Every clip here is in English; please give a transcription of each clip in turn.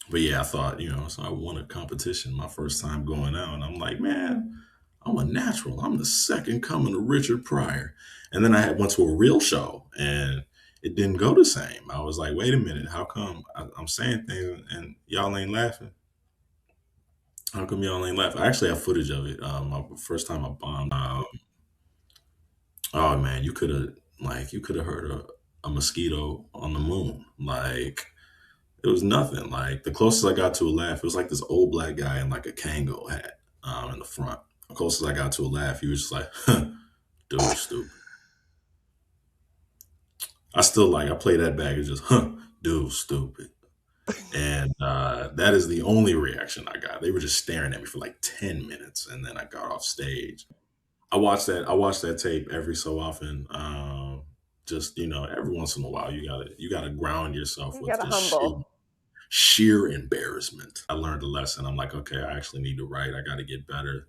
But yeah, I thought, so I won a competition my first time going out. And I'm like, man, I'm a natural. I'm the second coming of Richard Pryor. And then went to a real show and it didn't go the same. I was like, wait a minute, how come I'm saying things and y'all ain't laughing? How come y'all ain't laughing? I actually have footage of it. My first time I bombed. Oh man, you could have heard a mosquito on the moon. Like it was nothing. Like the closest I got to a laugh, it was like this old black guy in like a Kango hat in the front. The closest I got to a laugh, he was just like, dude, stupid. I play that back. It's just, dude, stupid. And that is the only reaction I got. They were just staring at me for like 10 minutes, and then I got off stage. I watch that tape every so often. Just every once in a while, you gotta ground yourself You with gotta just sheer, humble. sheer embarrassment. I learned a lesson. I'm like, okay, I actually need to write. I got to get better.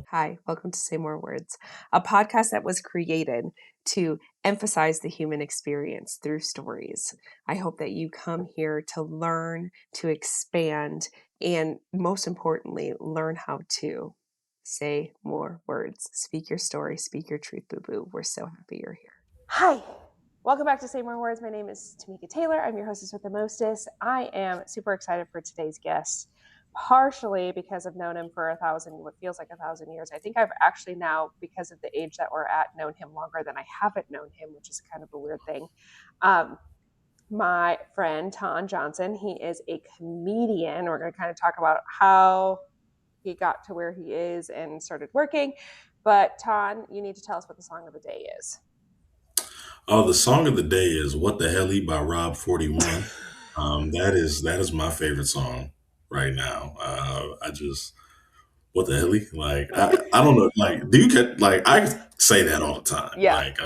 Hi, welcome to Say More Words, a podcast that was created to emphasize the human experience through stories. I hope that you come here to learn, to expand, and most importantly, learn how to say more words. Speak your story, speak your truth, boo boo. We're so happy you're here. Hi. Welcome back to Say More Words. My name is Tamika Taylor. I'm your hostess with the mostest. I am super excited for today's guest, partially because I've known him for what feels like 1,000 years. I think I've actually now, because of the age that we're at, known him longer than I haven't known him, which is kind of a weird thing. Um, my friend, Ton Johnson, he is a comedian. We're going to kind of talk about how he got to where he is and started working. But Ton, you need to tell us what the song of the day is. Oh, the song of the day is "What the Helly" by Rob 41. That is my favorite song right now. I just what the helly? Like I don't know. Like do you get like I say that all the time. Yeah. Like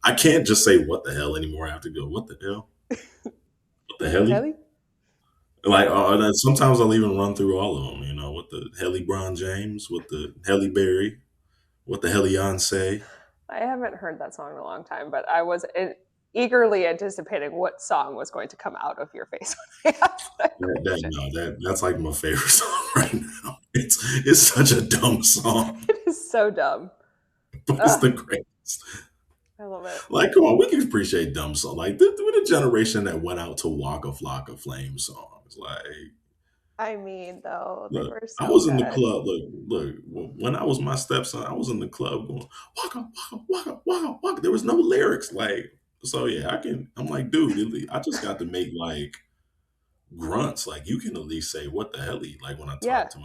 I can't just say what the hell anymore. I have to go what the hell? What the What the helly? hell? Like sometimes I'll even run through all of them. What the helly Bron James? What the helly Berry? What the helly say? I haven't heard that song in a long time, but I was eagerly anticipating what song was going to come out of your face when I asked that question. That's like my favorite song right now. It's such a dumb song, It is so dumb. but it's Ugh, the greatest. I love it. Like, come on, we can appreciate dumb songs. Like, we're the generation that went out to Walk a Flock of Flame songs. Like, I mean, though, they look, were I so was in the good. club. Look, when I was my stepson, I was in the club going, Waka, Waka, Waka, Waka, Waka. There was no lyrics. Like, so yeah, I'm like, dude, I just got to make like grunts. Like, you can at least say, what the hell? Like, when I Yeah, talk to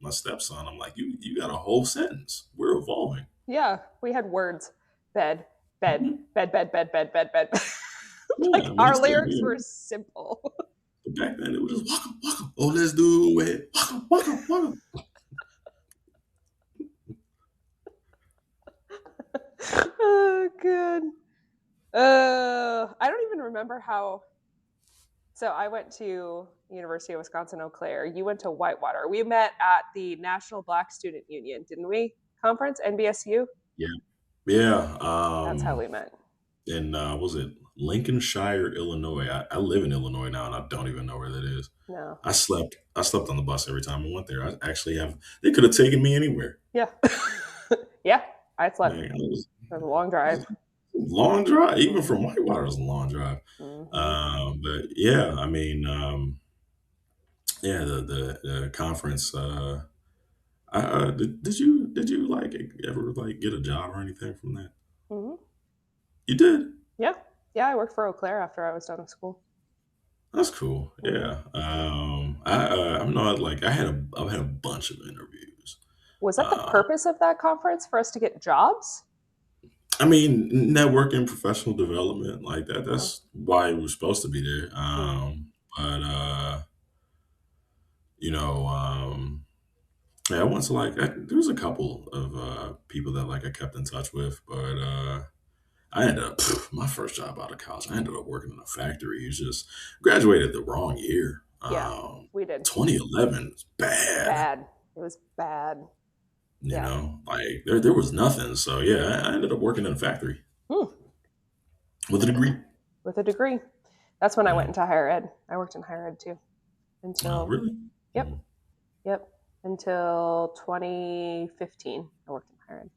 my stepson, I'm like, you got a whole sentence. We're evolving. yeah. We had words: bed, bed, Mhm. bed, bed, bed, bed, bed, bed. Yeah, Like we our used to, lyrics were simple. back then it was just waka waka. Oh, let's do it. Waka waka waka. Oh, good. I don't even remember how. So I went to University of Wisconsin Eau Claire. You went to Whitewater. We met at the National Black Student Union, didn't we? Conference, NBSU. Yeah, yeah. That's how we met. And was it Lincolnshire, Illinois? I live in Illinois now, and I don't even know where that is. No. I slept on the bus every time I went there. I actually have. They could have taken me anywhere. Yeah. Yeah. I slept. Man, It was a long drive. it was a long drive. Even from Whitewater, it was a long drive. Mm-hmm. But yeah, I mean, yeah, the conference. Did you like ever like get a job or anything from that? Mm-hmm. You did. Yeah. Yeah. I worked for Eau Claire after I was done with school. That's cool. Mm-hmm. Yeah. I'm not like I had a bunch of interviews. Was that the Uh, purpose of that conference for us to get jobs? I mean, networking, professional development, like that. Oh. That's why we're supposed to be there. Mm. But yeah, I went to there was a couple of people that like I kept in touch with, but I ended up my first job out of college. I ended up working in a factory. It's just graduated the wrong year. Yeah, we did. 2011 is bad. Bad. It was bad. Yeah. Like there was nothing. So yeah, I ended up working in a factory Hmm. with a degree. With a degree. That's when I Yeah. went into higher ed. I worked in higher ed too. Oh, until, really? yep, Mm. yep, until 2015. I worked in higher ed.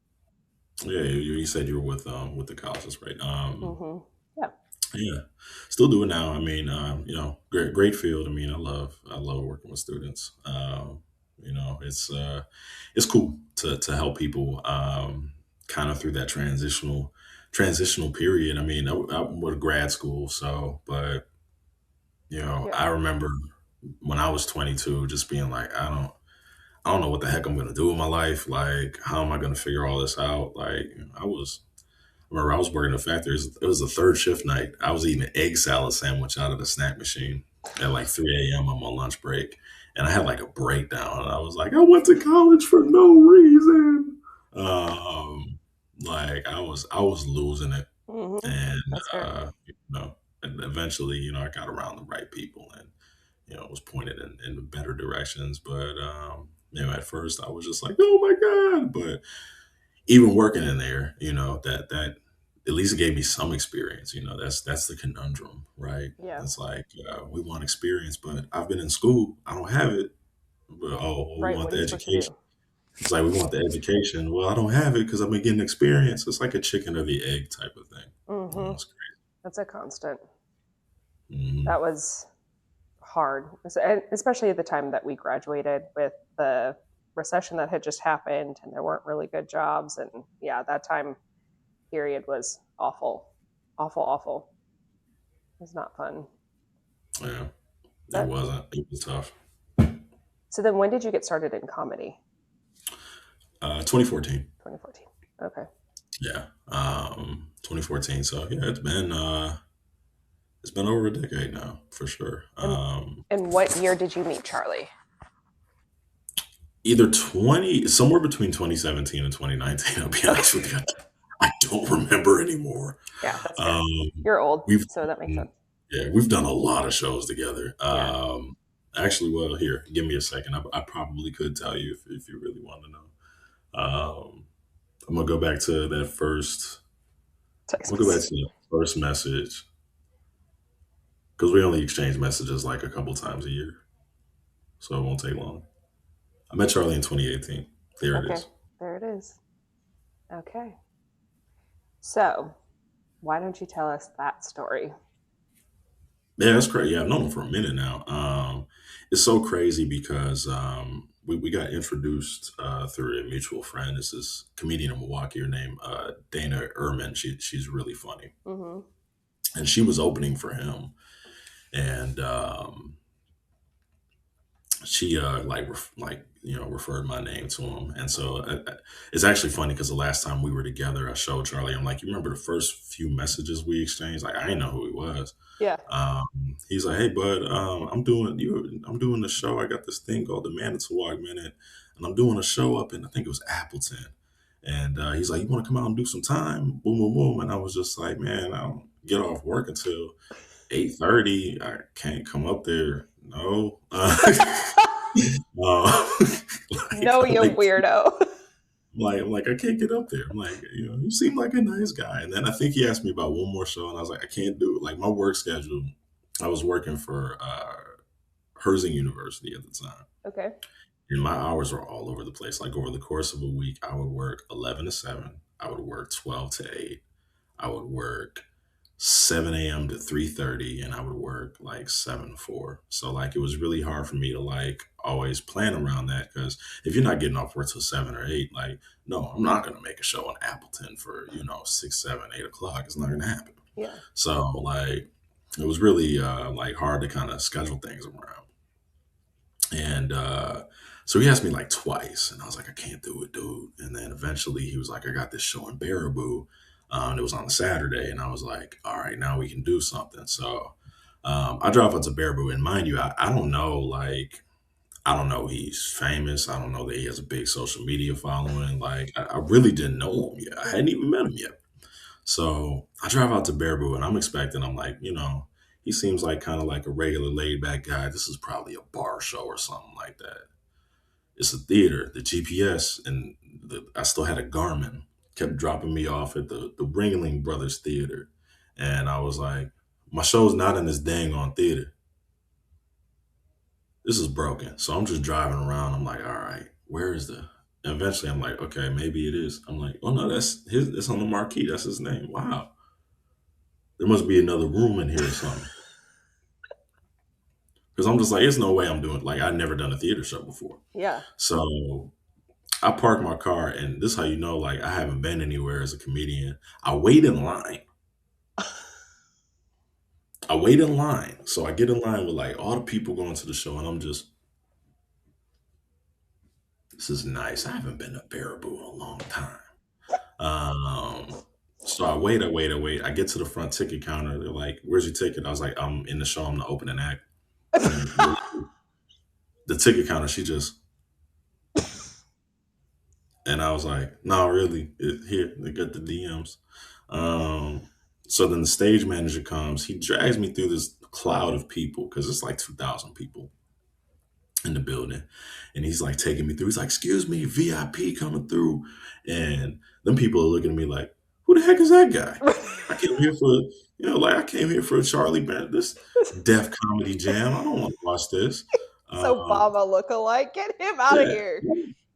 Yeah, you said you were with the colleges, right? Mm-hmm. Yeah, Yeah, still do it now. I mean, great field. I mean, I love working with students. It's cool to help people kind of through that transitional period. I mean, I went to grad school, so but yeah. I remember when I was 22, just being like, I don't know what the heck I'm gonna do with my life. Like, how am I gonna figure all this out? Like, I remember I was working at a factory. It was a third shift night. I was eating an egg salad sandwich out of the snack machine at like 3 a.m. on my lunch break. And I had like a breakdown. And I was like, I went to college for no reason. Um, like I was losing it. Mm-hmm. And, That's fair. and eventually, I got around the right people and, was pointed in better directions. But, at first I was just like, oh my God. But even working in there, that at least it gave me some experience. That's the conundrum, right? Yeah. It's like we want experience, but I've been in school, I don't have it. But oh, we Right. want What are the you supposed to education. do? It's like we want the education. Well, I don't have it because I've been getting experience. It's like a chicken or the egg type of thing. Mm-hmm. It's That's a constant. crazy. Hmm. That was hard, and especially at the time that we graduated with the recession that had just happened and there weren't really good jobs. And yeah, that time period was awful, awful, awful. It was not fun. Yeah, it But wasn't. It was tough. so then when did you get started in comedy? 2014. 2014. Okay. Yeah, 2014. So yeah, it's been over a decade now for sure. And what year did you meet Charlie? Either 20, somewhere between 2017 and 2019. I'll be honest Okay. with you. I don't remember anymore. Yeah, that's fair. Um, You're old, we've, so that makes sense. yeah, we've done a lot of shows together. Yeah. Actually, well, here, give me a second. I probably could tell you if you really want to know. I'm gonna go back to that first. Text I'm gonna go back message. to the first message because we only exchange messages like a couple times a year, so it won't take long. I met Charlie in 2018. There it Okay. is. There it is. Okay. So why don't you tell us that story? Yeah, that's crazy. Yeah, I've known him for a minute now. It's so crazy because we got introduced through a mutual friend. This is comedian in Milwaukee. Her name Dana Ehrman. She's really funny, Mm-hmm. and she was opening for him, and she referred my name to him. And so it's actually funny because the last time we were together, I showed Charlie. I'm like, you remember the first few messages we exchanged? Like I didn't know who he was. Yeah. He's like, "Hey, bud, I'm doing the show. I got this thing called the Manitowoc Minute, and I'm doing a show up in I think it was Appleton." And he's like, "You want to come out and do some time?" Boom, boom, boom. And I was just like, "Man, I don't get off work until 8:30. I can't come up there. No." uh, No, I'm you weirdo. like, I can't get up there. I'm like, you seem like a nice guy. And then I think he asked me about one more show, and I was like, I can't do it. Like my work schedule, I was working for Herzing University at the time. Okay. And my hours were all over the place. Like over the course of a week, I would work 11 to 7. I would work 12 to 8. I would work 7 a.m. to 3:30, and I would work like 7 to 4. So like it was really hard for me to like always plan around that because if you're not getting off work till 7 or 8, like no, I'm not gonna make a show in Appleton for 6, 7, 8 o'clock. It's not gonna happen. Yeah. So like it was really like hard to kind of schedule things around. And so he asked me like twice, and I was like, I can't do it, dude. And then eventually he was like, I got this show in Baraboo. And it was on a Saturday, and I was like, all right, now we can do something. So I drove out to Baraboo, and mind you, I don't know, like, I don't know he's famous. I don't know that he has a big social media following. Like, I really didn't know him yet. I hadn't even met him yet. So I drive out to Baraboo, and I'm like, he seems like kind of like a regular laid back guy. This is probably a bar show or something like that. It's a theater. The GPS and I still had a Garmin kept dropping me off at the Ringling Brothers Theater, and I was like, my show's not in this dang on theater. this is broken. So I'm just driving around. I'm like, all right, where is the? And eventually, I'm like, okay, maybe it is. I'm like, oh no, that's his. It's on the marquee. That's his name. Wow, there must be another room in here or something. Because I'm just like, there's no way I'm doing. Like, I've never done a theater show before. Yeah. So I park my car, and this is how you know, like, I haven't been anywhere as a comedian. I wait in line. I wait in line. So I get in line with like all the people going to the show, and I'm just, this is nice. I haven't been to Baraboo in a long time. Um, so I wait. I get to the front ticket counter. They're like, "Where's your ticket?" I was like, "I'm in the show. I'm the opening act." And the ticket counter, she just, and I was like, "No, really, here they got the DMs." Um, so then the stage manager comes. He drags me through this cloud of people because it's like 2,000 people in the building. And he's like taking me through. He's like, "Excuse me, VIP coming through." And them people are looking at me like, "Who the heck is that guy? I came here for, like I came here for a Charlie Berens, this deaf comedy jam. I don't want to watch this." It's Um, Obama look-alike. Get him out of yeah. here.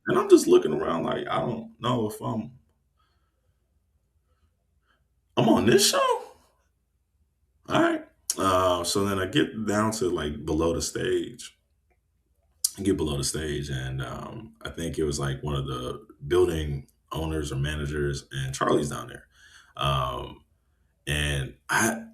And I'm just looking around like, I don't know if I'm on this show. All right. So then I get down to like below the stage. I get below the stage, and I think it was like one of the building owners or managers, and Charlie's down there. Um, and I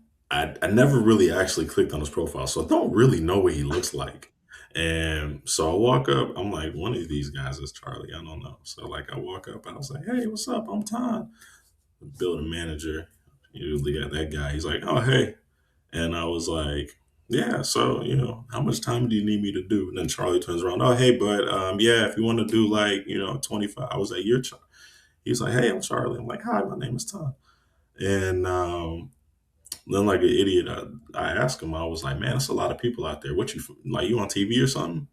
never really actually clicked on his profile, so I don't really know what he looks like. And so I walk up, I'm like, one of these guys is Charlie. I don't know. So like I walk up, I was like, "Hey, what's up? I'm Todd." The building manager, usually got that guy. He's like, "Oh, hey." And I was like, "Yeah, so, how much time do you need me to do?" And then Charlie turns around, "Oh, hey, bud, yeah, if you want to do like, 25." I was like, "You're Charlie." He's like, "Hey, I'm Charlie." I'm like, "Hi, my name is Tom." And then, like an idiot, I asked him, I was like, "Man, it's a lot of people out there. What like, you on TV or something?"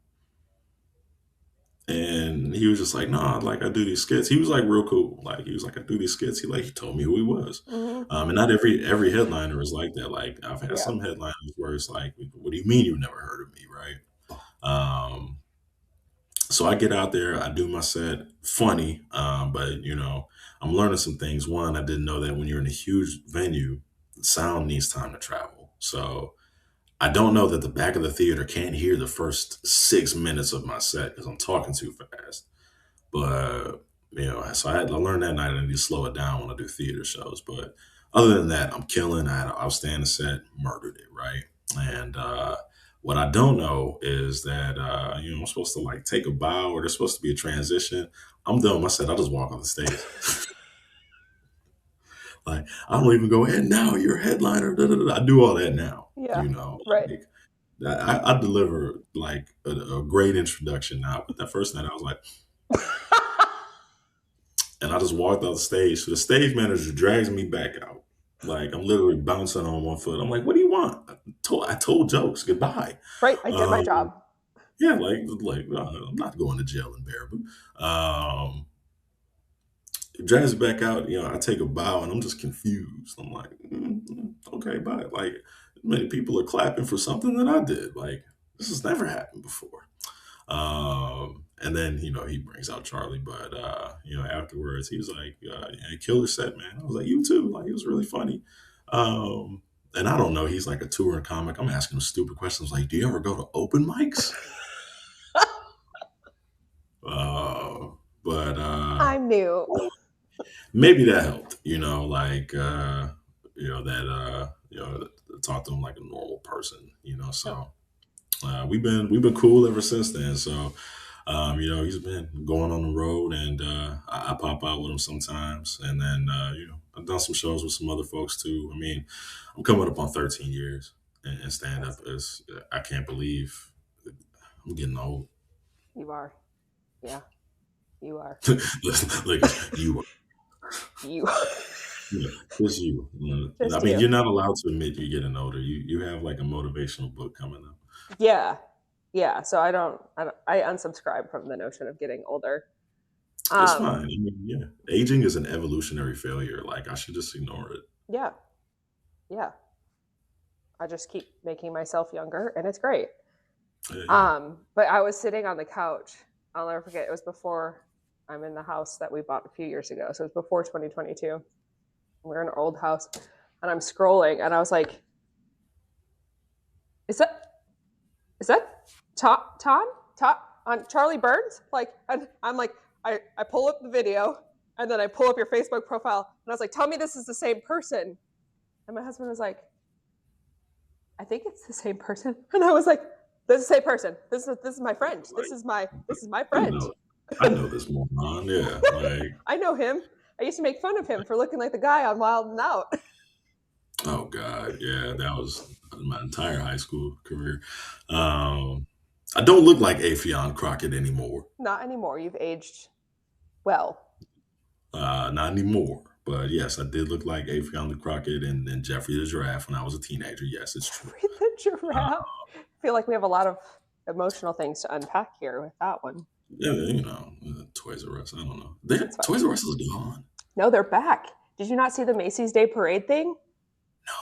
And he was just like, "Nah, like I do these skits." He was like real cool. Like he was like, "I do these skits." He told me who he was. Hmm. And not every headliner is like that. Like I've had Yeah. some headliners where it's like, "What do you mean you've never heard of me?" Right? Um, so I get out there, I do my set, funny, but I'm learning some things. One, I didn't know that when you're in a huge venue, sound needs time to travel. So I don't know that the back of the theater can't hear the first 6 minutes of my set because I'm talking too fast. But so I learned that night I need to slow it down when I do theater shows. But other than that, I'm killing. I had an outstanding set, murdered it, right? And what I don't know is that I'm supposed to like take a bow, or there's supposed to be a transition. I'm done with my set. I just walk off the stage. Like I don't even go, "And now you're a headliner." Da, da, da. I do all that now. Yeah. Right. Like I deliver like a great introduction now. But that first night, I was like, and I just walked off the stage. So the stage manager drags me back out. Like I'm literally bouncing on one foot. I'm like, "What do you want?" I told jokes. Goodbye. Right. I did my Um, job. yeah, I'm not going to jail in Baraboo. It drags me back out. I take a bow, and I'm just confused. I'm like, "Okay, bye." Like many people are clapping for something that I did. Like this has never happened before. And then he brings out Charlie, but afterwards he was like, "Yeah, killer set, man." I was like, "You too." Like it was really funny. Um, and I don't know, he's like a touring comic. I'm asking him stupid questions like, "Do you ever go to open mics?" Uh, but I'm new. maybe that helped. Like that talk to him like a normal person. Yep. So we've been cool ever since then. So he's been going on the road, and I pop out with him sometimes. And then, I've done some shows with some other folks too. I mean, I'm coming up on 13 years in stand up. Yes, I can't believe I'm getting old. you are. Yeah, you are. Like you, You. yeah, just you. I Just mean, you. you're not allowed to admit you're getting older. You have like a motivational book coming up. Yeah. Yeah. So I unsubscribe from the notion of getting older. It's Um, fine. I mean, yeah, aging is an evolutionary failure. Like I should just ignore it. yeah. Yeah. I just keep making myself younger and it's great. Yeah. But I was sitting on the couch. I'll never forget. It was before I'm in the house that we bought a few years ago. So it was before 2022. We're in an old house, and I'm scrolling, and I was like, "Is that Tom on Charlie Berens?" Like, and I'm like, I pull up the video, and then I pull up your Facebook profile, and I was like, "Tell me this is the same person." And my husband was like, "I think it's the same person." And I was like, "This is the same person. This is my friend. Like, This is my I friend." know, I know this moron. Yeah. Like, I know him. I used to make fun of him for looking like the guy on Wild and Out. oh God. Yeah. That was my entire high school career. Um, I don't look like Afion Crockett anymore. Not anymore. You've aged well. Not anymore. But yes, I did look like Afion the Crockett and Jeffrey the Giraffe when I was a teenager. Yes, it's true. Jeffrey the Uh, giraffe. I feel like we have a lot of emotional things to unpack here with that one. yeah, Toys R Us. I don't know. It's fine. Toys R Us is gone. No, they're back. Did you not see the Macy's Day Parade thing? No.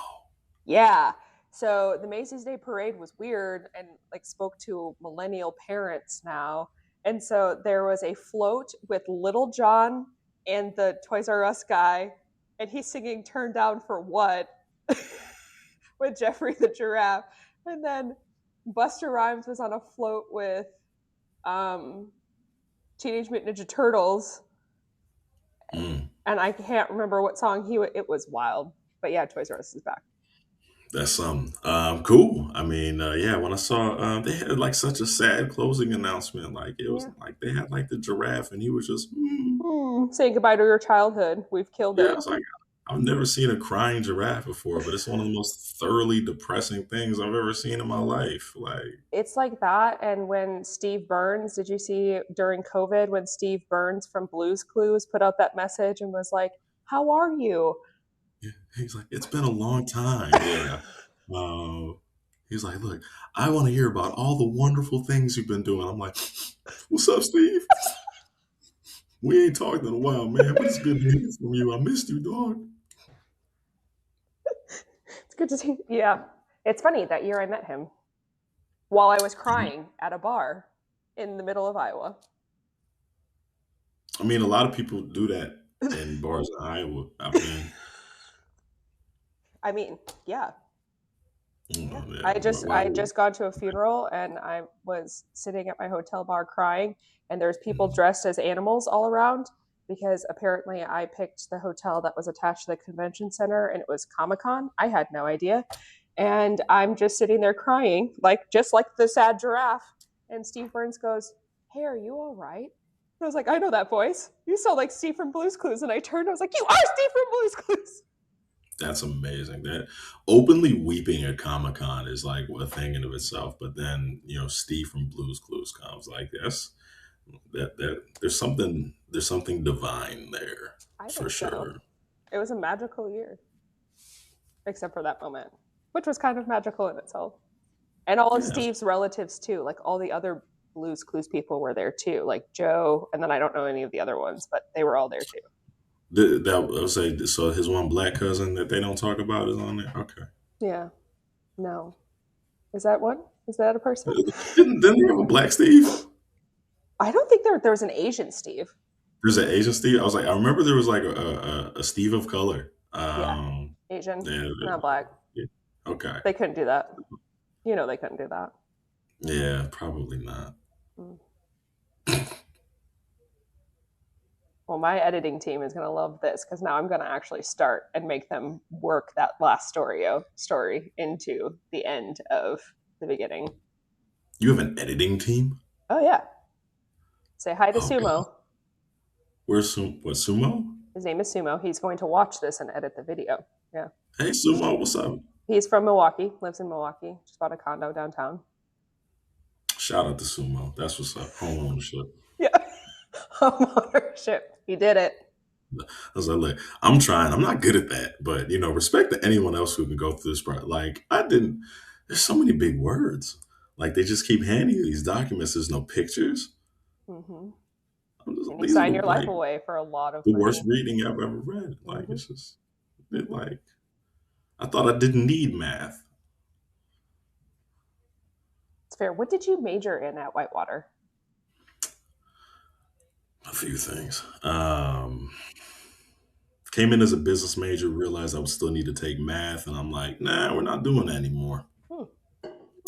Yeah. So the Macy's Day Parade was weird and like spoke to millennial parents now. And so there was a float with Little John and the Toys R Us guy, and he's singing "Turn Down for What" with Jeffrey the giraffe. And then Buster Rhymes was on a float with um, Teenage Mutant Ninja Turtles, Mm. and I can't remember what song it was wild. But yeah, Toys R Us is back. That's cool. I mean, yeah, when I saw they had like such a sad closing announcement, like it was Yeah. like they had like the giraffe and he was just Saying goodbye to your childhood. We've killed yeah, it. it's like I've never seen a crying giraffe before, but it's one of the most thoroughly depressing things I've ever seen in my life. Like It's like that. And when Steve Burns, did you see during COVID when Steve Burns from Blues Clues put out that message and was like, "How are you?" yeah, he's like, it's been a long time. Yeah. He's like, look, I want to hear about all the wonderful things you've been doing. I'm like, what's up, Steve? We ain't talked in a while, man, but it's good to hear from you. I missed you, dog. It's good to see. Yeah. It's funny that year I met him while I was crying at a bar in the middle of Iowa. I mean, a lot of people do that in bars in Iowa. I've been, I mean, yeah. Yeah. yeah, I just got to a funeral and I was sitting at my hotel bar crying, and there's people dressed as animals all around because apparently I picked the hotel that was attached to the convention center and it was Comic-Con. I had no idea. And I'm just sitting there crying, like just like the sad giraffe. And Steve Burns goes, "Hey, are you all right?" And I was like, "I know that voice. You sound like Steve from Blue's Clues." And I turned, I was like, "You are Steve from Blue's Clues." that's amazing. That openly weeping at Comic Con is like a thing in of itself. But then Steve from Blue's Clues comes like that. There's something divine there I for think so. sure. It was a magical year, except for that moment, which was kind of magical in itself. And all of Yeah, Steve's relatives too, like all the other Blues Clues people were there too, like Joe, and then I don't know any of the other ones, but they were all there too. that I would say. So his one black cousin that they don't talk about is on there. Okay. Yeah. No. Is that one? Is that a person? Didn't they have a black Steve? I don't think there was an Asian Steve. There's an Asian Steve. I was like, I remember there was like a Steve of color. Yeah. Asian, Yeah, not black. yeah. Okay. They couldn't do that. You know they couldn't do that. Yeah, probably not. Mm. Well, my editing team is going to love this because now I'm going to actually start and make them work that last story into the end of the beginning. You have an editing team? Oh yeah. Say hi to Oh God. Sumo. Where's what Sumo? His name is Sumo. He's going to watch this and edit the video. Yeah. Hey Sumo, what's up? He's from Milwaukee, lives in Milwaukee, just bought a condo downtown. Shout out to Sumo. That's what's up. Home ownership. Yeah. Home ownership. He did it. I was like, look, I'm trying. I'm not good at that, but respect to anyone else who can go through this. Like I didn't. There's so many big words. Like they just keep handing you these documents. There's no pictures. Mm-hmm. And you These are sign your life away for a lot of the money. worst reading I've ever read. Like Mm-hmm. it's just like I thought I didn't need math. It's fair. What did you major in at Whitewater? A few things. Came in as a business major, realized I would still need to take math, and I'm like, nah, we're not doing that anymore. Hmm.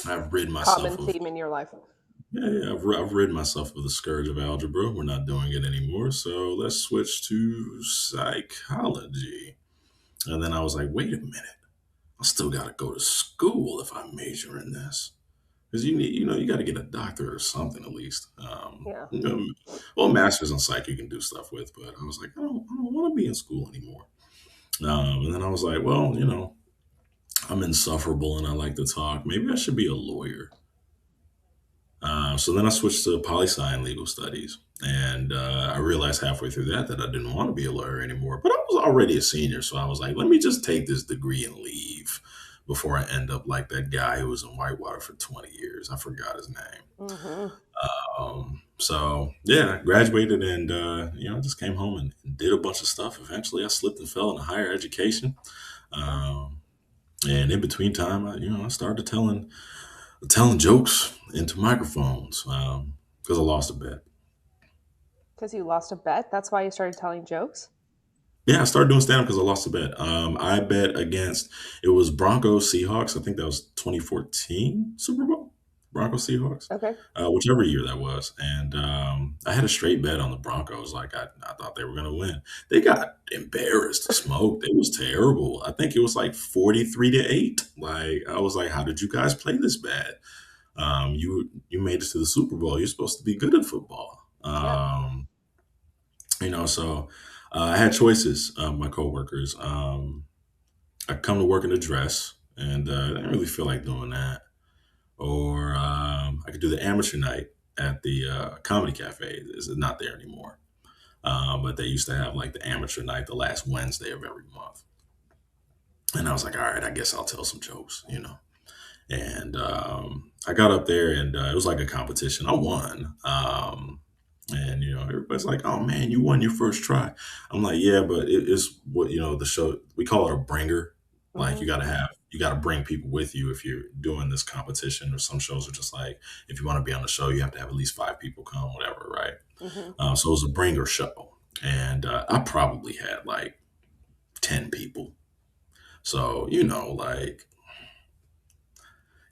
I've rid Common myself of theme in your life. I've rid myself of the scourge of algebra. We're not doing it anymore, so let's switch to psychology. And then I was like, wait a minute, I still got to go to school if I major in this. Because you got to get a doctorate or something at least. Yeah. Well, masters in psych you can do stuff with, but I was like, I don't want to be in school anymore. And then I was like, well, I'm insufferable and I like to talk. Maybe I should be a lawyer. So then I switched to poli sci and legal studies. And I realized halfway through that I didn't want to be a lawyer anymore. But I was already a senior. So I was like, let me just take this degree and leave before I end up like that guy who was in Whitewater for 20 years. I forgot his name. Mm-hmm. So yeah, I graduated and, I just came home and did a bunch of stuff. Eventually I slipped and fell into higher education. Um, and in between time, I started telling jokes into microphones because I lost a bet. Because you lost a bet? That's why you started telling jokes? Yeah, I started doing stand up because I lost a bet. I bet against it was Broncos Seahawks. I think that was 2014 Super Bowl. Broncos Seahawks, Okay. whichever year that was. And I had a straight bet on the Broncos. Like I thought they were going to win. They got embarrassed, smoked. It was terrible. I think it was like 43-8. Like I was like, how did you guys play this bad? You made it to the Super Bowl. You're supposed to be good at football. Yeah. So I had choices. My coworkers. I come to work in a dress, and I didn't really feel like doing that. Or I could do the amateur night at the comedy cafe. It's not there anymore, but they used to have like the amateur night the last Wednesday of every month. And I was like, all right, I guess I'll tell some jokes. And I got up there, and it was like a competition. I won. And everybody's like, "Oh man, you won your first try." I'm like, "Yeah, but it's what the show. We call it a bringer. Like Mm-hmm. you got to bring people with you if you're doing this competition. Or some shows are just like, if you want to be on the show, you have to have at least 5 people come, whatever, right? Mm-hmm. So it was a bringer show, and I probably had like 10 people. So like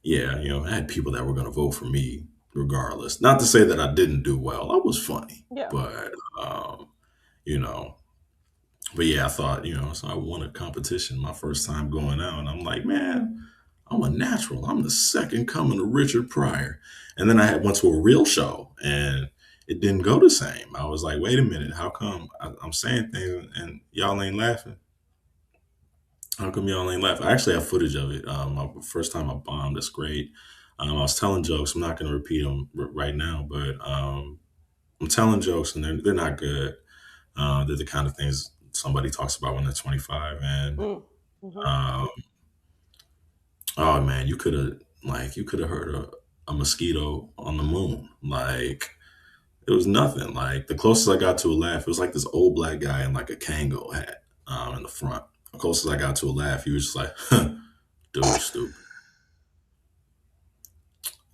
yeah, I had people that were going to vote for me regardless. Not to say that I didn't do well. I was funny, Yeah. um, you know, but yeah, I thought, so I won a competition my first time going out, and I'm like, man, I'm a natural. I'm the second coming of Richard Pryor. And then I went to a real show, and it didn't go the same. I was like, wait a minute, how come I'm saying things and y'all ain't laughing? How come y'all ain't laughing? I actually have footage of it. My first time I bombed. That's great. I was telling jokes. I'm not going to repeat them right now, but I'm telling jokes, and they're not good. They're the kind of things somebody talks about when they're 25. And Mm-hmm. um, oh man, you could have heard a mosquito on the moon. Like it was nothing. Like the closest I got to a laugh, it was like this old black guy in like a Kango hat in the front. The closest I got to a laugh, he was just like, dude, stupid.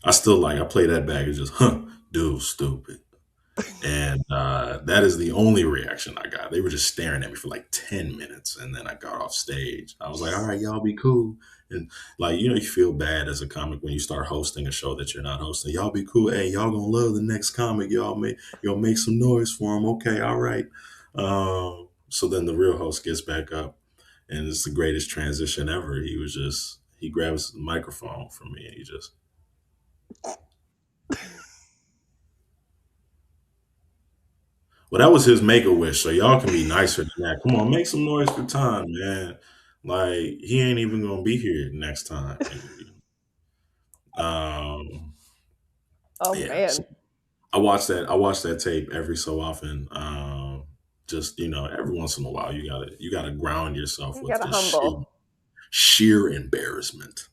I play that back. It's just, dude, stupid. And that is the only reaction I got. They were just staring at me for like 10 minutes. And then I got off stage. I was like, all right, y'all be cool. And like, you feel bad as a comic when you start hosting a show that you're not hosting. Y'all be cool. Hey, y'all gonna love the next comic. Y'all make some noise for him. Okay, all right. So then the real host gets back up, and it's the greatest transition ever. He grabs the microphone from me, and he just, well, that was his make a wish. So y'all can be nicer than that. Come on, make some noise for time, man. Like he ain't even gonna be here next time. Um, Oh yeah. So man. I watch that tape every so often. Just every once in a while, you gotta ground yourself You with gotta just sheer, humble. sheer embarrassment.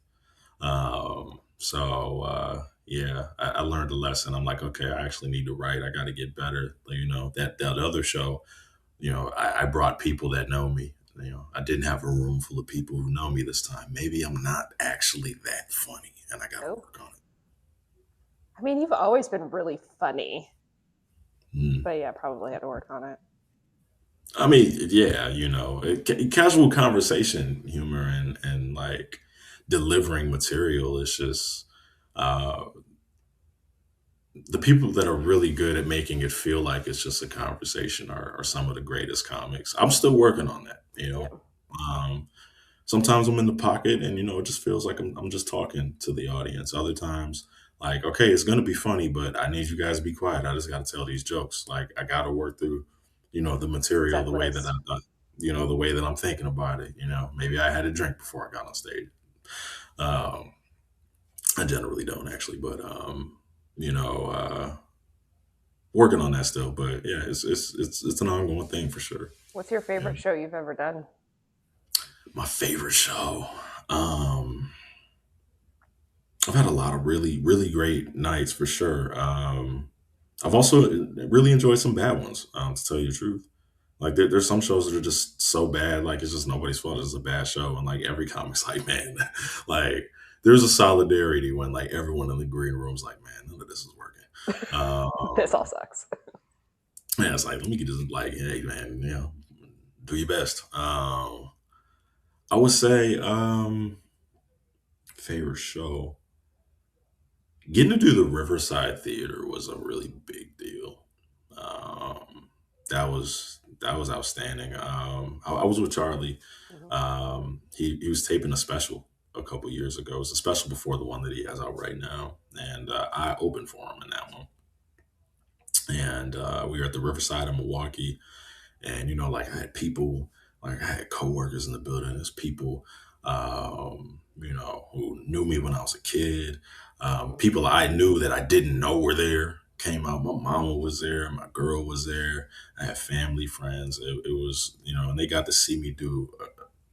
Yeah, I learned a lesson. I'm like, okay, I actually need to write. I got to get better. That other show, I brought people that know me. I didn't have a room full of people who know me this time. Maybe I'm not actually that funny, and I got to Oh. work on it. I mean, you've always been really funny, Mm. but yeah, probably had to work on it. I mean, yeah, casual conversation humor and like delivering material is just uh the people that are really good at making it feel like it's just a conversation are some of the greatest comics. I'm still working on that, you Yeah, know. Um, Sometimes I'm in the pocket and, it just feels like I'm just talking to the audience. Other times, like, okay, it's going to be funny, but I need you guys to be quiet. I just got to tell these jokes. Like, I got to work through, the material the set way that list. the way that I'm thinking about it. Maybe I had a drink before I got on stage. Um, I generally don't actually, but, you know, uh, working on that still, but yeah, it's an ongoing thing for sure. What's your Yeah. favorite show you've ever done? My favorite show. Um, I've had a lot of really, really great nights for sure. I've also really enjoyed some bad ones, to tell you the truth. Like there's some shows that are just so bad, like it's just nobody's fault. It's a bad show, and like every comic's like, man, like there's a solidarity when like everyone in the green room's like, man, none of this is working. This all Um, sucks. Man, it's like let me get this like, hey man, do your best. I would say favorite show. Getting to do the Riverside Theater was a really big deal. Um, that was outstanding. I was with Charlie. Hmm. He was taping a special a couple years ago. It was a special before the one that he has out right now, and I opened for him in that one. And we were at the Riverside in Milwaukee, and like I had people, like I had coworkers in the building. There's people, who knew me when I was a kid. People I knew that I didn't know were there came out. My mama was there, my girl was there. I had family friends. It was, and they got to see me do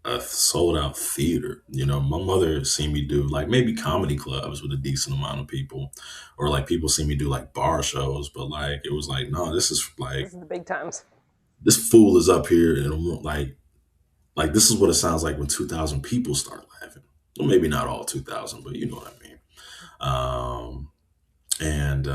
a sold out theater. My mother seen me do like maybe comedy clubs with a decent amount of people, or like people see me do like bar shows, but like it was like, no, this is This like is the big times. this fool is up here and like this is what it sounds like when 2,000 people start laughing. Well, maybe not all 2,000, but you know what I mean. And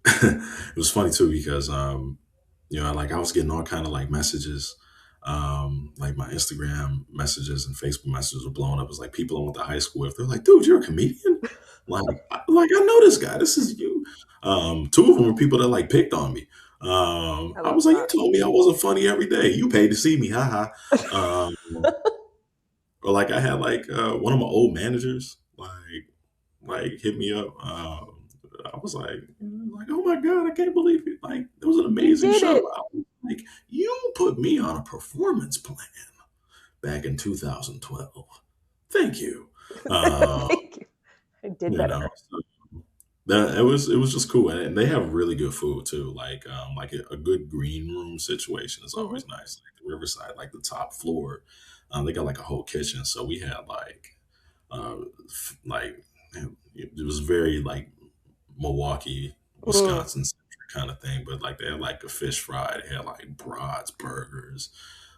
it was funny too because like I was getting all kind of like messages, like my Instagram messages and Facebook messages were blowing up. It was like people I went to high school with. They're like, "Dude, you're a comedian." Like I know this guy. This is you. Two of them were people that like picked on me. I I love was like, "You that. told me I wasn't funny every day. You paid to see me, haha." Or like I had like one of my old managers like hit me up. I was like, oh my god, I can't believe it! Like it was an You amazing did show. it. I was like, you put me on a performance plan back in 2012. Thank you. Uh, Thank you. I did better. so that it was just cool, and they have really good food too. Like a good green room situation is Hmm. always nice. Like the Riverside, like the top floor, they got like a whole kitchen. So we had uh, like it was very like Milwaukee, Mm, Wisconsin kind of thing, but like they had like a fish fry, they had like brats, burgers,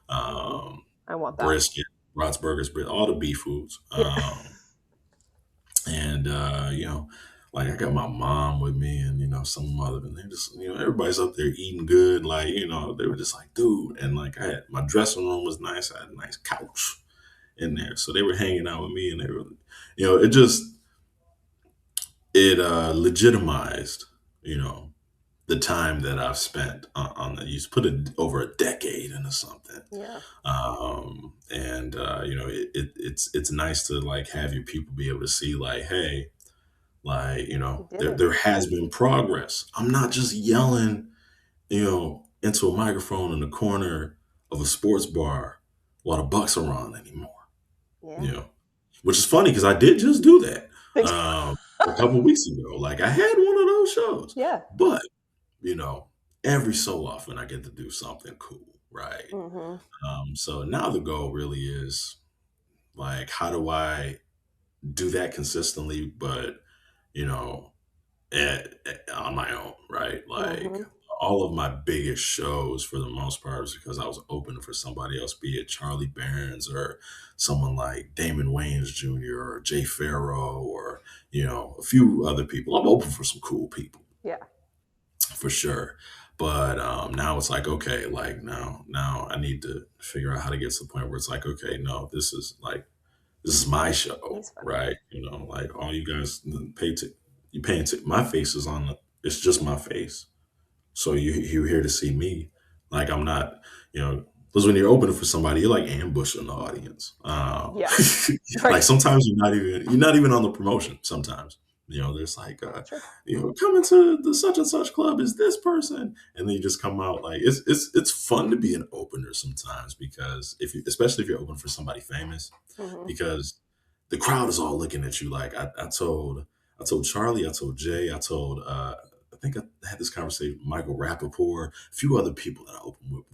mm. um, I want that. brisket, brats, burgers, all the beef foods. Yeah. And like I got my mom with me and some other and they just everybody's up there eating good, like they were just like, dude. And like I had my dressing room was nice, I had a nice couch in there, so they were hanging out with me and they were it just it legitimized you know the time that I've spent on that. You put it over a decade into something, Yeah. and it's nice to like have your people be able to see like, hey, like You did there it. there has been progress. I'm not just yelling, into a microphone in the corner of a sports bar while the Bucks are on anymore. You Yeah. know, which is funny because I did just do that a couple weeks ago. Like I had one of those shows, Yeah. but you know, every so often I get to do something cool, right? Hmm. So now the goal really is like, how do I do that consistently, but you know, on my own, right? Like, Hmm. all of my biggest shows for the most part was because I was open for somebody else, be it Charlie Berens or someone like Damon Wayans Jr. or Jay Farrow or, a few other people. I'm open for some cool people Yeah. for sure. But now it's like, okay, like now I need to figure out how to get to the point where it's like, okay, no, this is my show, He's funny. right? Like all you guys you paying my face is on it's just my face. So you're here to see me. Like I'm not, because when you're opening for somebody, you're like ambushing the audience. Yeah. Like Right. sometimes you're not even on the promotion. Sometimes there's like, True. coming to the such and such club is this person, and then you just come out like it's fun to be an opener sometimes because especially if you're open for somebody famous Hmm. because the crowd is all looking at you. Like I told Charlie, I told Jay, I think I had this conversation with Michael Rappaport, a few other people that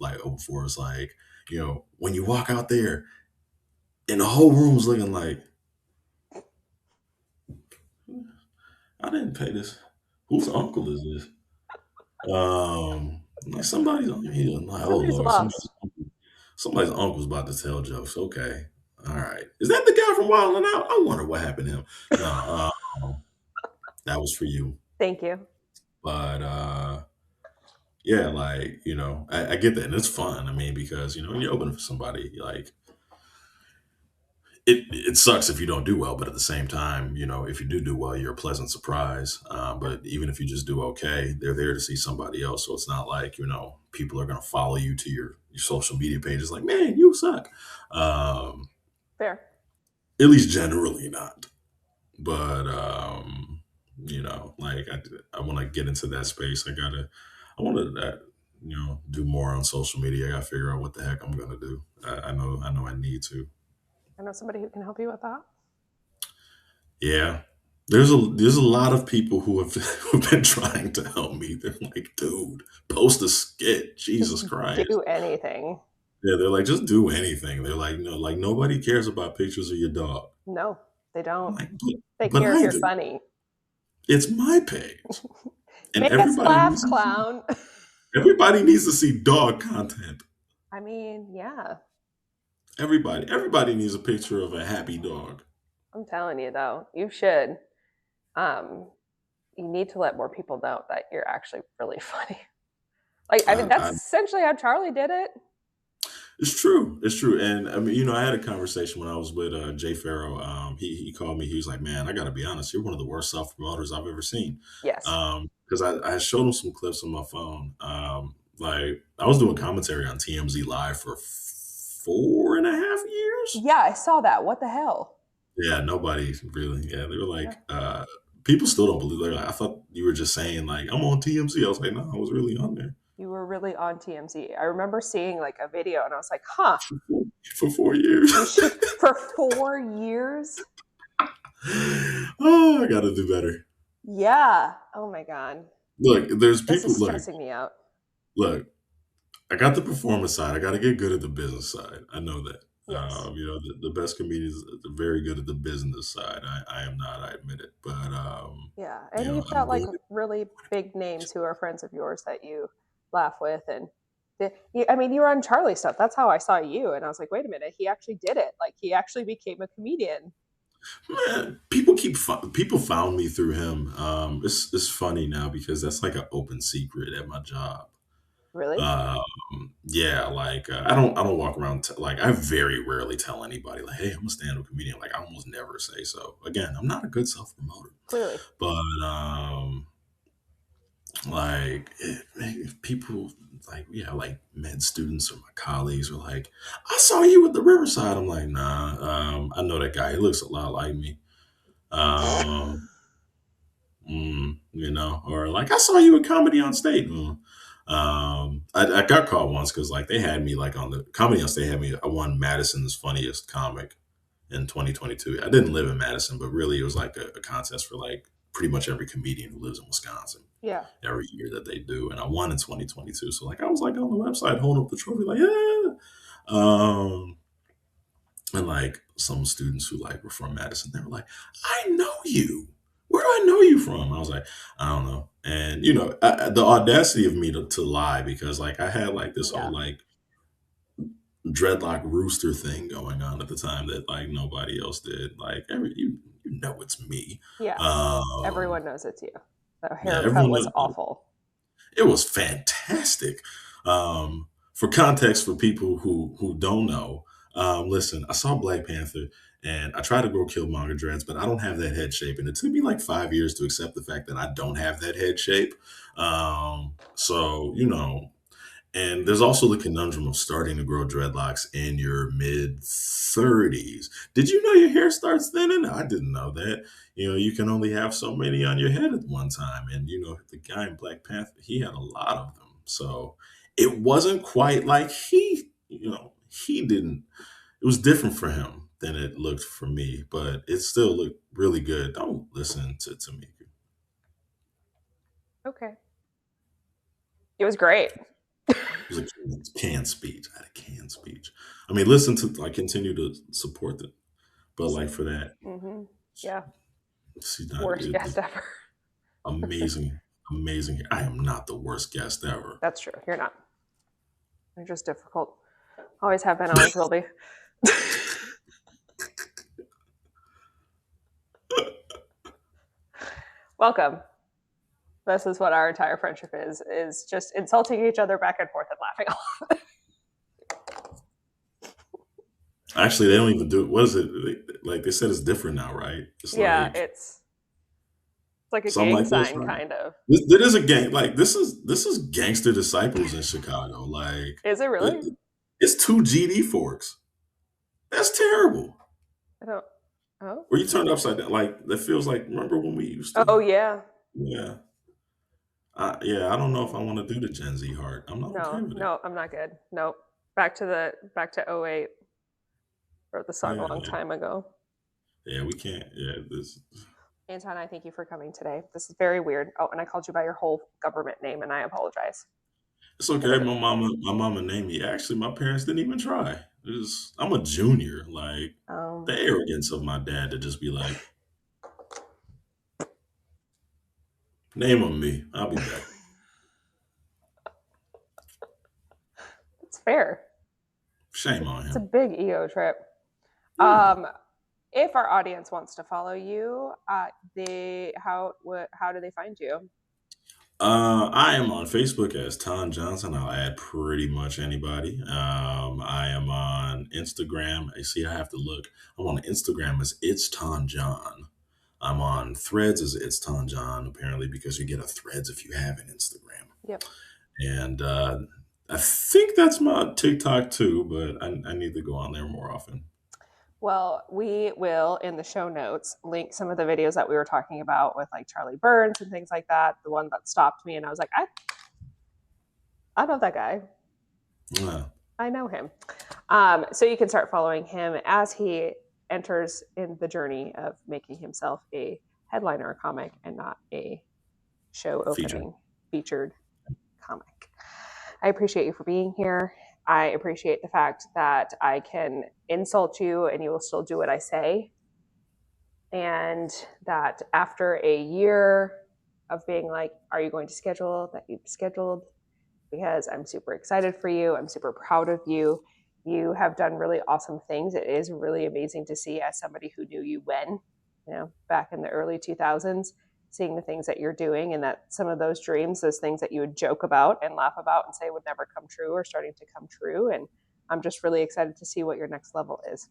I open for. It's like, when you walk out there and the whole room's looking like, I didn't pay this. Whose uncle is this? Like somebody's here. Like, oh Somebody's Lord, lost. somebody's uncle's about to tell jokes. Okay. All right. Is that the guy from Wild 'N Out? I wonder what happened to him. No, that was for you. Thank you. But yeah, like, I get that. And it's fun. I mean, because, when you're opening for somebody, like it sucks if you don't do well, but at the same time, if you do well, you're a pleasant surprise. Yeah. But even if you just do okay, they're there to see somebody else. So it's not like, people are going to follow you to your social media pages like, man, you suck. Um, Fair. at least generally not. But, like I want to get into that space. I want to, do more on social media. I got to figure out what the heck I'm going to do. I know I need to. I know somebody who can help you with that. Yeah. There's a lot of people who've been trying to help me. They're like, dude, post a skit. Just Jesus Christ. do anything. Yeah, they're like, just do anything. They're like, no, like nobody cares about pictures of your dog. No, they I'm don't. like, They but care if I you're do. funny. It's my page. And Make us laugh, clown. everybody needs to see dog content. I mean, yeah. Everybody needs a picture of a happy dog. I'm telling you though, you should. Um, you need to let more people know that you're actually really funny. Like, I mean, that's I essentially how Charlie did it. It's true. It's true. And I mean, I had a conversation when I was with Jay Farrow. He called me. He was like, "Man, I got to be honest. You're one of the worst self promoters I've ever seen." Yes. Because I showed him some clips on my phone. Like I was doing commentary on TMZ Live for 4.5 years. Yeah, I saw that. What the hell? Yeah, nobody really. Yeah, they were like, people still don't believe. They're like, I thought you were just saying like I'm on TMZ. I was like, no, I was really on there You were really on TMZ. I remember seeing like a video and I was like, huh, for 4 years. for 4 years? Oh, I got to do better. Yeah. Oh my God. Look, there's This people. is stressing me out. Look. I got the performance side. I got to get good at the business side. I know that. Yes. The best comedians are very good at the business side. I am not. I admit it. But Yeah. And you've got I'm like doing it. really big names who are friends of yours that you laugh with. And I mean, you were on Charlie stuff. That's how I saw you. And I was like, wait a minute. He actually did it. Like, he actually became a comedian. Man, people found me through him. It's funny now because that's like an open secret at my job. Really? Yeah, like I don't walk around like I very rarely tell anybody like, hey, I'm a stand-up comedian. Like I almost never say so. Again, I'm not a good self-promoter, Clearly. but like if people like like med students or my colleagues are like, I saw you at the Riverside. I'm like, nah, I know that guy. He looks a lot like me. Um, or like I saw you in comedy on stage. I got caught once because like they had me like on the comedy on stage had me. I won Madison's funniest comic in 2022. I didn't live in Madison, but really it was like a contest for like pretty much every comedian who lives in Wisconsin Yeah. every year that they do, and I won in 2022. So like I was like on the website holding up the trophy like yeah. And like some students who like were from Madison, they were like, I know you. where do I know you from? I was like, I don't know. And the audacity of me to lie, because like I had like this whole Yeah. like dreadlock rooster thing going on at the time that like nobody else did. Like you know it's me. Yeah. Um, Everyone knows it's you. The yeah, haircut everyone was knows. awful. It was fantastic. For context, for people who don't know, listen, I saw Black Panther and I tried to grow Killmonger dreads, but I don't have that head shape, and it took me like 5 years to accept the fact that I don't have that head shape. So and there's also the conundrum of starting to grow dreadlocks in your mid 30s. Did you know your hair starts thinning? I didn't know that. You can only have so many on your head at one time. And, the guy in Black Panther, he had a lot of them. So it wasn't quite like he didn't, it was different for him than it looked for me, but it still looked really good. Don't listen to Tamika. Okay. It was great. It was a canned speech. I had a canned speech. I mean, listen to, like, continue to support it. But like for that, Mm-hmm. Yeah. she's not Worst guest ever. amazing, amazing. I am not the worst guest ever. That's true. You're not. You're just difficult. Always have been, always will be. Welcome. This is what our entire friendship is just insulting each other back and forth and laughing. Actually, they don't even do it. What is it? Like they said, it's different now, right? It's Yeah, like it's like a something gang like this, sign, right? kind of. There is a gang. Like this is gangster disciples in Chicago. Like Is it really? it's two GD forks. That's terrible. I don't. Oh. Or you turned upside down. Like that feels like, remember when we used Oh to? yeah. Yeah. Yeah, I don't know if I want to do the Gen Z heart. I'm not okay No, with it. no, I'm not good. Nope. Back to '08. Wrote the song a Yeah, long yeah, time ago. yeah. We can't. Yeah, this. Anton, I thank you for coming today. This is very weird. Oh, and I called you by your whole government name, and I apologize. It's okay. My mama named me. Actually, my parents didn't even try. I'm a junior. Like Um, the arrogance of my dad to just be like, name on me. I'll be back. it's fair. Shame on It's a him. big ego trip. Yeah. If our audience wants to follow you, how do they find you? I am on Facebook as Ton Johnson. I'll add pretty much anybody. I am on Instagram. I see. I have to look. I'm on Instagram as It's Ton John. I'm on Threads as It's Ton John. Apparently, because you get a Threads if you have an Instagram. Yep. And I think that's my TikTok too, but I need to go on there more often. Well, we will in the show notes link some of the videos that we were talking about with like Charlie Berens and things like that. The one that stopped me, and I was like, I know that guy. Yeah. I know him. So you can start following him as he enters in the journey of making himself a headliner comic and not a show Feature. opening featured comic. I appreciate you for being here. I appreciate the fact that I can insult you and you will still do what I say. And that after a year of being like, are you going to schedule, that you've scheduled, because I'm super excited for you. I'm super proud of you. You have done really awesome things. It is really amazing to see, as somebody who knew you back in the early 2000s, seeing the things that you're doing, and that some of those dreams, those things that you would joke about and laugh about and say would never come true, are starting to come true. And I'm just really excited to see what your next level is.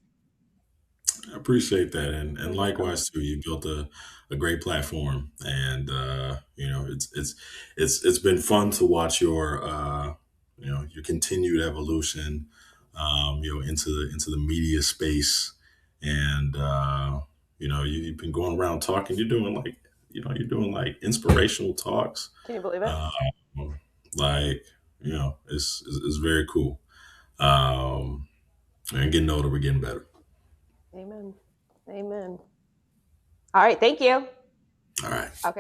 I appreciate that, and You're welcome. likewise too. You built a great platform, and it's been fun to watch your continued evolution, into the media space, and you've been going around talking. You're doing like inspirational talks, Can you believe it? um, like it's very cool. Um, and getting older, we're getting better. Amen. Amen. All right. Thank you. All right. Okay.